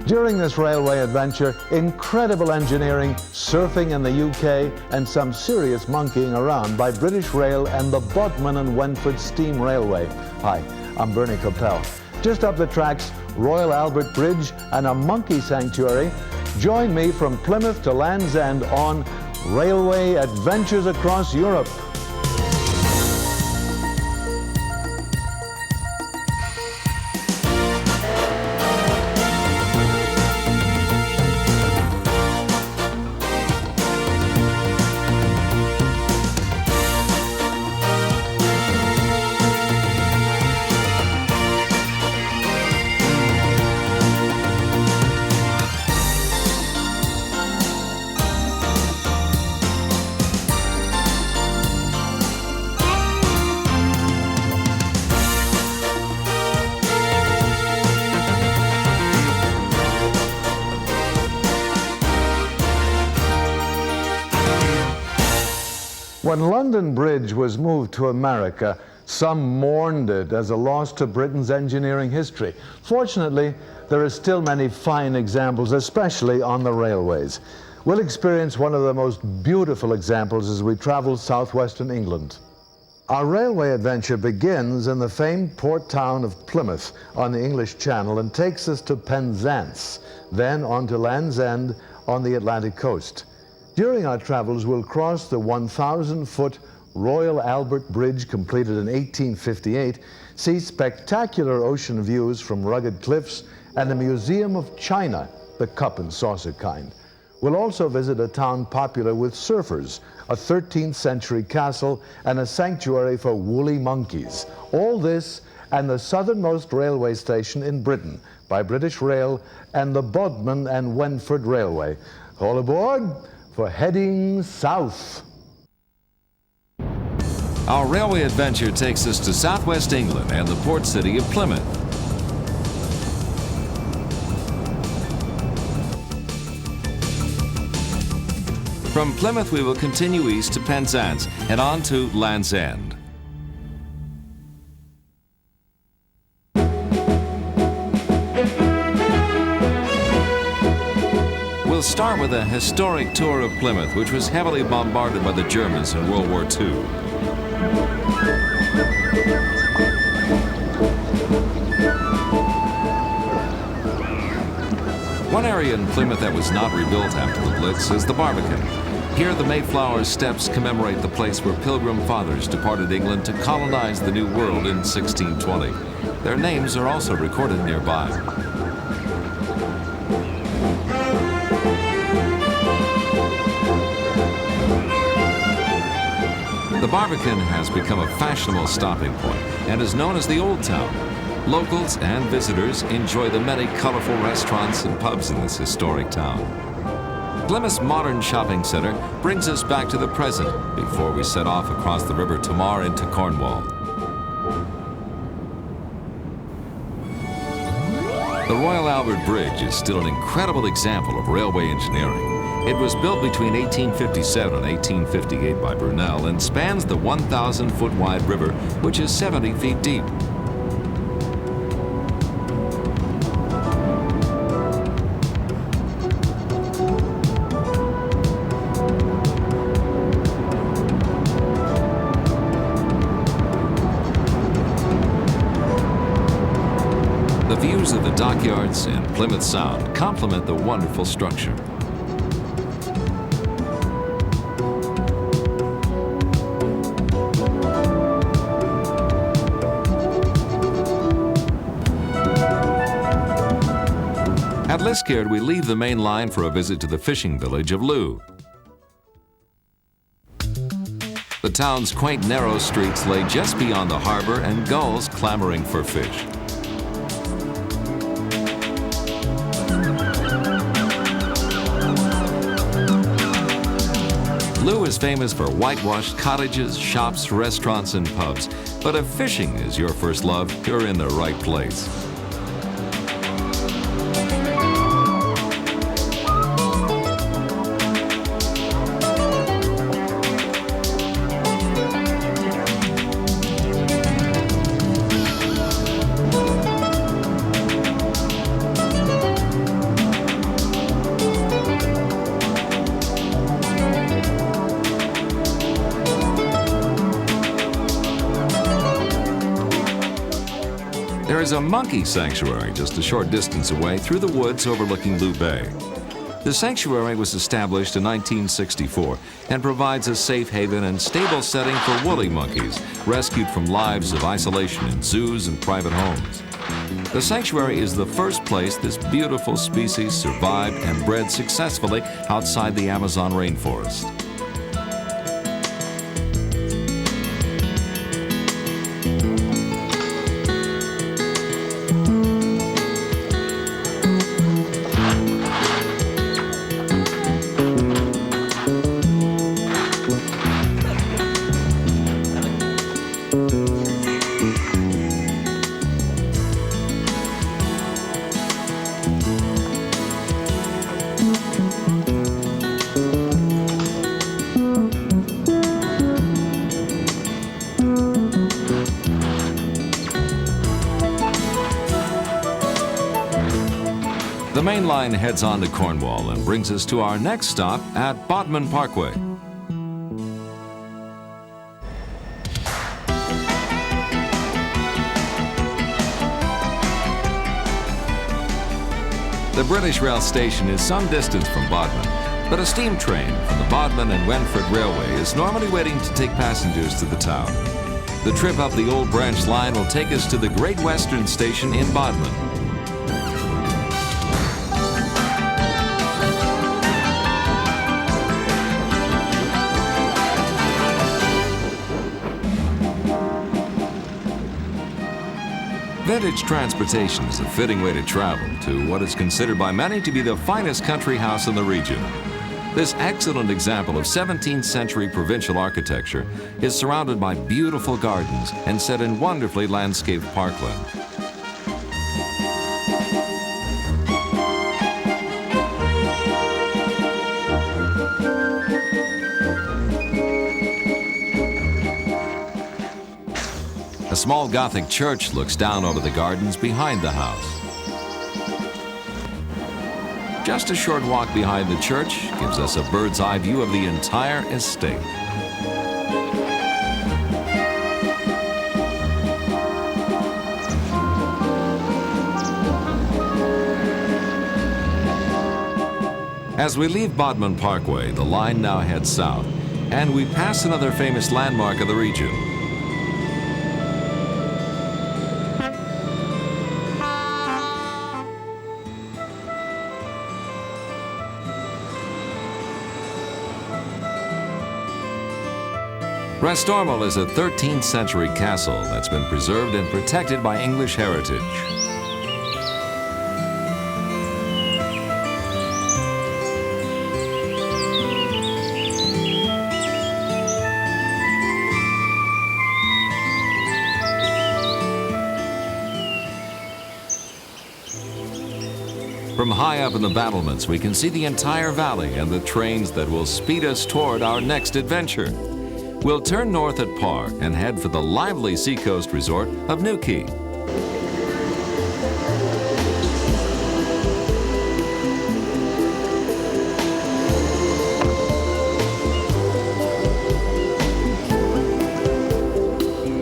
During this railway adventure, incredible engineering, surfing in the UK, and some serious monkeying around by British Rail and the Bodmin and Wentford Steam Railway. Hi, I'm Bernie Coppell. Just up the tracks, Royal Albert Bridge and a monkey sanctuary. Join me from Plymouth to Land's End on Railway Adventures Across Europe. When London Bridge was moved to America, some mourned it as a loss to Britain's engineering history. Fortunately, there are still many fine examples, especially on the railways. We'll experience one of the most beautiful examples as we travel southwestern England. Our railway adventure begins in the famed port town of Plymouth on the English Channel and takes us to Penzance, then on to Land's End on the Atlantic coast. During our travels, we'll cross the 1,000-foot Royal Albert Bridge, completed in 1858, see spectacular ocean views from rugged cliffs, and a museum of china, the cup and saucer kind. We'll also visit a town popular with surfers, a 13th century castle, and a sanctuary for woolly monkeys. All this and the southernmost railway station in Britain by British Rail and the Bodmin and Wentford Railway. All aboard for heading south. Our railway adventure takes us to southwest England and the port city of Plymouth. From Plymouth, we will continue east to Penzance and on to Land's End. We'll start with a historic tour of Plymouth, which was heavily bombarded by the Germans in World War II. One area in Plymouth that was not rebuilt after the Blitz is the Barbican. Here, the Mayflower Steps commemorate the place where Pilgrim Fathers departed England to colonize the New World in 1620. Their names are also recorded nearby. The Barbican has become a fashionable stopping point and is known as the Old Town. Locals and visitors enjoy the many colorful restaurants and pubs in this historic town. Plymouth's modern shopping center brings us back to the present before we set off across the River Tamar into Cornwall. The Royal Albert Bridge is still an incredible example of railway engineering. It was built between 1857 and 1858 by Brunel and spans the 1,000-foot wide river, which is 70 feet deep. The views of the dockyards and Plymouth Sound complement the wonderful structure. At Liskeard, we leave the main line for a visit to the fishing village of Loo. The town's quaint, narrow streets lay just beyond the harbor and gulls clamoring for fish. Loo is famous for whitewashed cottages, shops, restaurants, and pubs. But if fishing is your first love, you're in the right place. There is a monkey sanctuary just a short distance away through the woods overlooking Lou Bay. The sanctuary was established in 1964 and provides a safe haven and stable setting for woolly monkeys rescued from lives of isolation in zoos and private homes. The sanctuary is the first place this beautiful species survived and bred successfully outside the Amazon rainforest. The main line heads on to Cornwall and brings us to our next stop at Bodmin Parkway. The British Rail Station is some distance from Bodmin, but a steam train from the Bodmin and Wenford Railway is normally waiting to take passengers to the town. The trip up the old branch line will take us to the Great Western Station in Bodmin. Vintage transportation is a fitting way to travel to what is considered by many to be the finest country house in the region. This excellent example of 17th century provincial architecture is surrounded by beautiful gardens and set in wonderfully landscaped parkland. A small Gothic church looks down over the gardens behind the house. Just a short walk behind the church gives us a bird's eye view of the entire estate. As we leave Bodmin Parkway, the line now heads south, and we pass another famous landmark of the region. Restormel is a 13th century castle that's been preserved and protected by English heritage. From high up in the battlements, we can see the entire valley and the trains that will speed us toward our next adventure. We'll turn north at Parr and head for the lively seacoast resort of Newquay.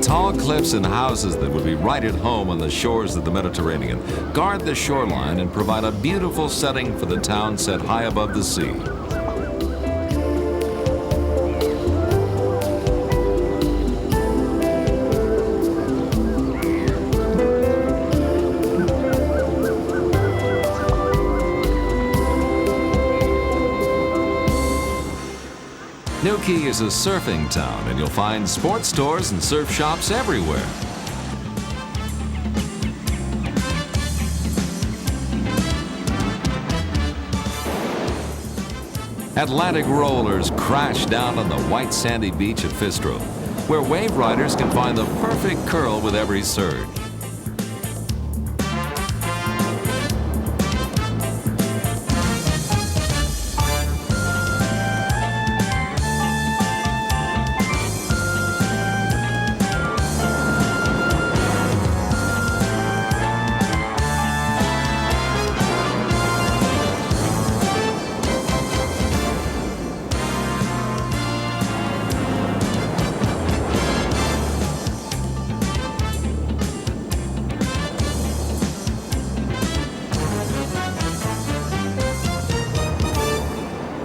Tall cliffs and houses that would be right at home on the shores of the Mediterranean guard the shoreline and provide a beautiful setting for the town set high above the sea. Newquay is a surfing town, and you'll find sports stores and surf shops everywhere. Atlantic rollers crash down on the white sandy beach at Fistro, where wave riders can find the perfect curl with every surge.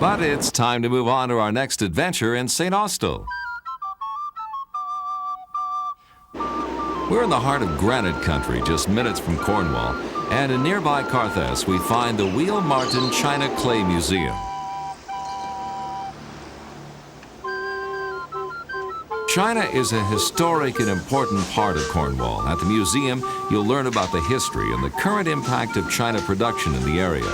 But it's time to move on to our next adventure in St. Austell. We're in the heart of granite country, just minutes from Cornwall, and in nearby Carthage we find the Wheel Martin China Clay Museum. China is a historic and important part of Cornwall. At the museum, you'll learn about the history and the current impact of China production in the area.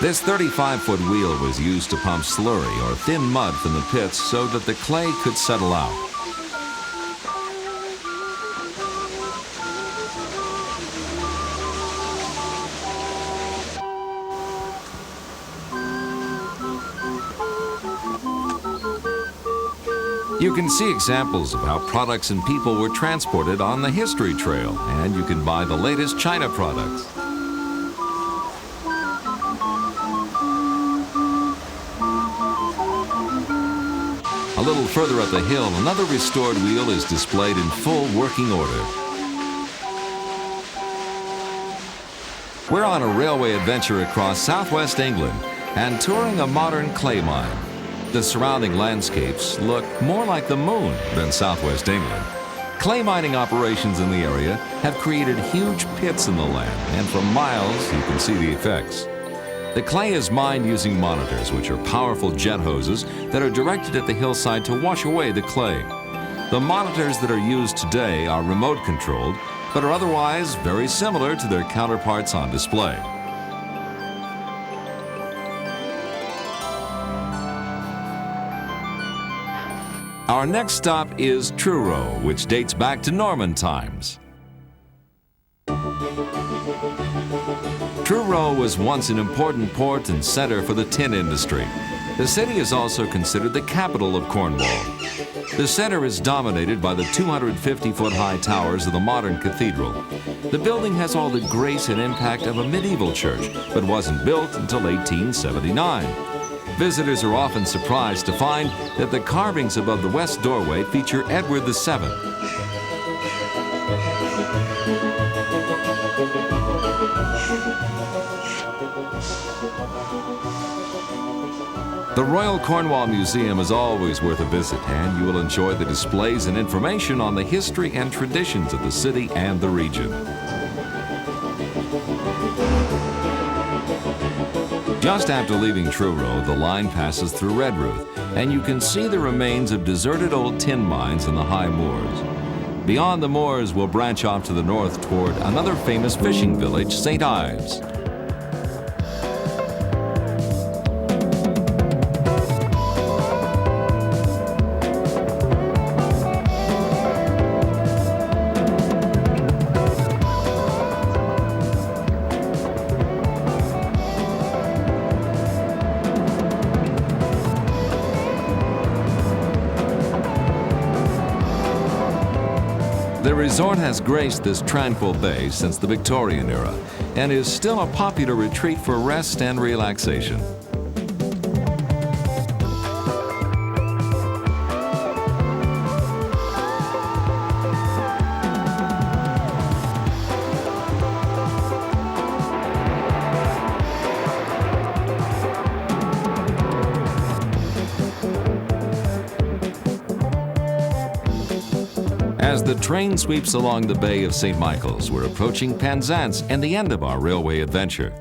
This 35-foot wheel was used to pump slurry or thin mud from the pits so that the clay could settle out. You can see examples of how products and people were transported on the history trail, and you can buy the latest China products. A little further up the hill, another restored wheel is displayed in full working order. We're on a railway adventure across southwest England and touring a modern clay mine. The surrounding landscapes look more like the moon than southwest England. Clay mining operations in the area have created huge pits in the land, and for miles you can see the effects. The clay is mined using monitors, which are powerful jet hoses that are directed at the hillside to wash away the clay. The monitors that are used today are remote controlled, but are otherwise very similar to their counterparts on display. Our next stop is Truro, which dates back to Norman times. Truro was once an important port and center for the tin industry. The city is also considered the capital of Cornwall. The center is dominated by the 250-foot-high towers of the modern cathedral. The building has all the grace and impact of a medieval church, but wasn't built until 1879. Visitors are often surprised to find that the carvings above the west doorway feature Edward VII. The Royal Cornwall Museum is always worth a visit, and you will enjoy the displays and information on the history and traditions of the city and the region. Just after leaving Truro, the line passes through Redruth, and you can see the remains of deserted old tin mines in the high moors. Beyond the moors, we'll branch off to the north toward another famous fishing village, St. Ives. The resort has graced this tranquil bay since the Victorian era and is still a popular retreat for rest and relaxation. As the train sweeps along the Bay of St. Michael's, we're approaching Penzance and the end of our railway adventure.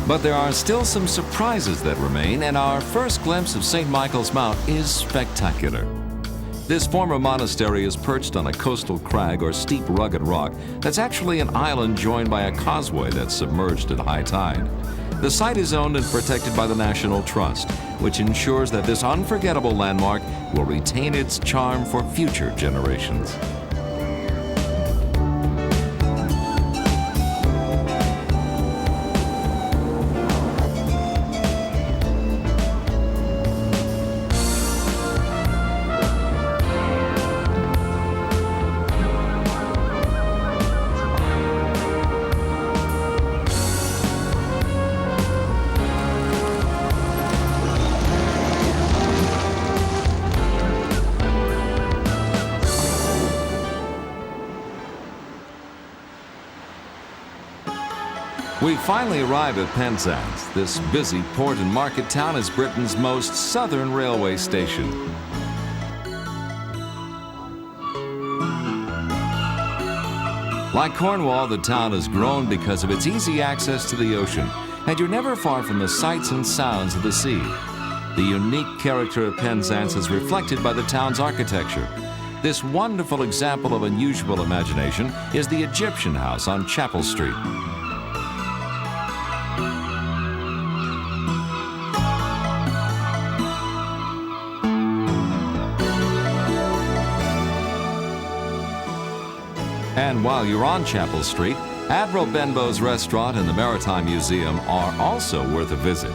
But there are still some surprises that remain, and our first glimpse of St. Michael's Mount is spectacular. This former monastery is perched on a coastal crag or steep rugged rock that's actually an island joined by a causeway that's submerged at high tide. The site is owned and protected by the National Trust, which ensures that this unforgettable landmark will retain its charm for future generations. We finally arrive at Penzance. This busy port and market town is Britain's most southern railway station. Like Cornwall, the town has grown because of its easy access to the ocean, and you're never far from the sights and sounds of the sea. The unique character of Penzance is reflected by the town's architecture. This wonderful example of unusual imagination is the Egyptian house on Chapel Street. And while you're on Chapel Street, Admiral Benbow's Restaurant and the Maritime Museum are also worth a visit.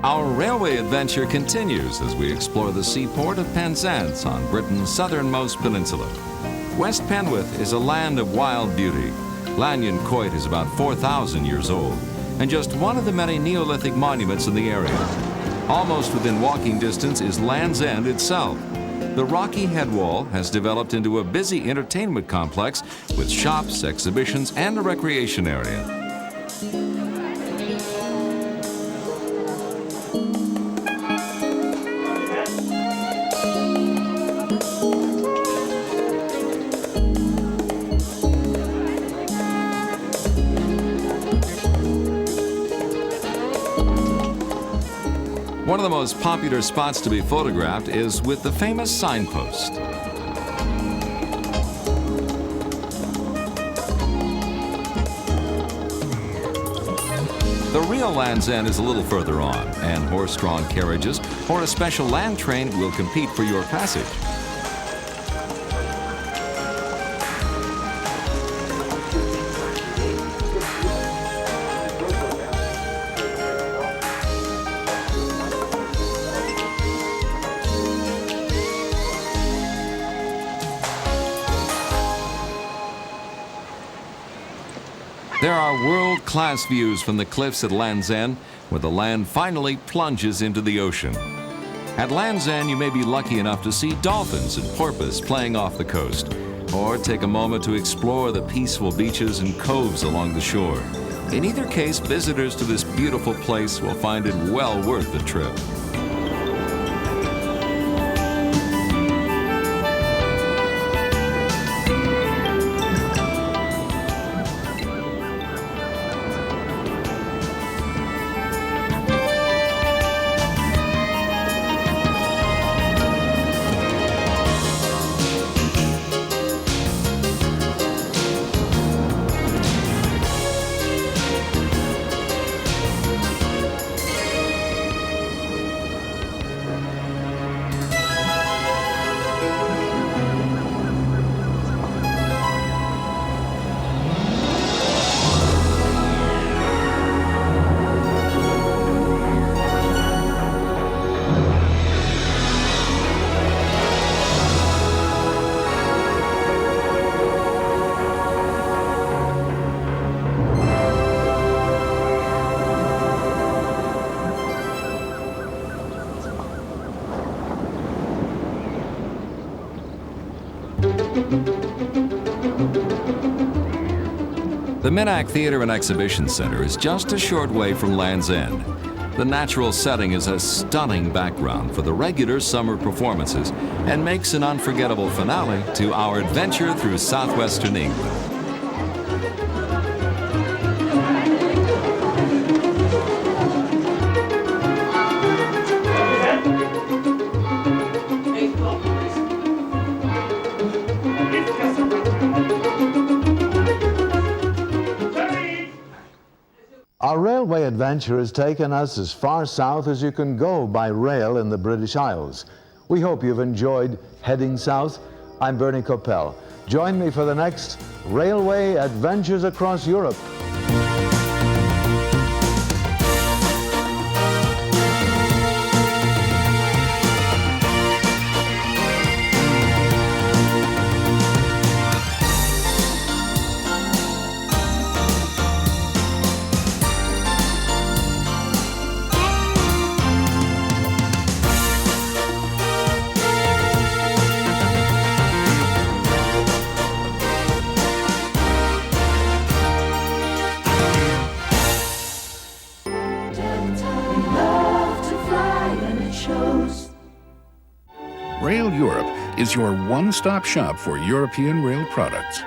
Our railway adventure continues as we explore the seaport of Penzance on Britain's southernmost peninsula. West Penwith is a land of wild beauty. Lanyon Coit is about 4,000 years old and just one of the many Neolithic monuments in the area. Almost within walking distance is Land's End itself. The rocky headwall has developed into a busy entertainment complex with shops, exhibitions, and a recreation area. One of the most popular spots to be photographed is with the famous signpost. The real Land's End is a little further on, and horse-drawn carriages or a special land train will compete for your passage. There are world-class views from the cliffs at Land's End, where the land finally plunges into the ocean. At Land's End, you may be lucky enough to see dolphins and porpoise playing off the coast, or take a moment to explore the peaceful beaches and coves along the shore. In either case, visitors to this beautiful place will find it well worth the trip. The Minack Theater and Exhibition Center is just a short way from Land's End. The natural setting is a stunning background for the regular summer performances and makes an unforgettable finale to our adventure through southwestern England. Our railway adventure has taken us as far south as you can go by rail in the British Isles. We hope you've enjoyed heading south. I'm Bernie Coppell. Join me for the next Railway Adventures Across Europe. shows. Rail Europe is your one-stop shop for European rail products.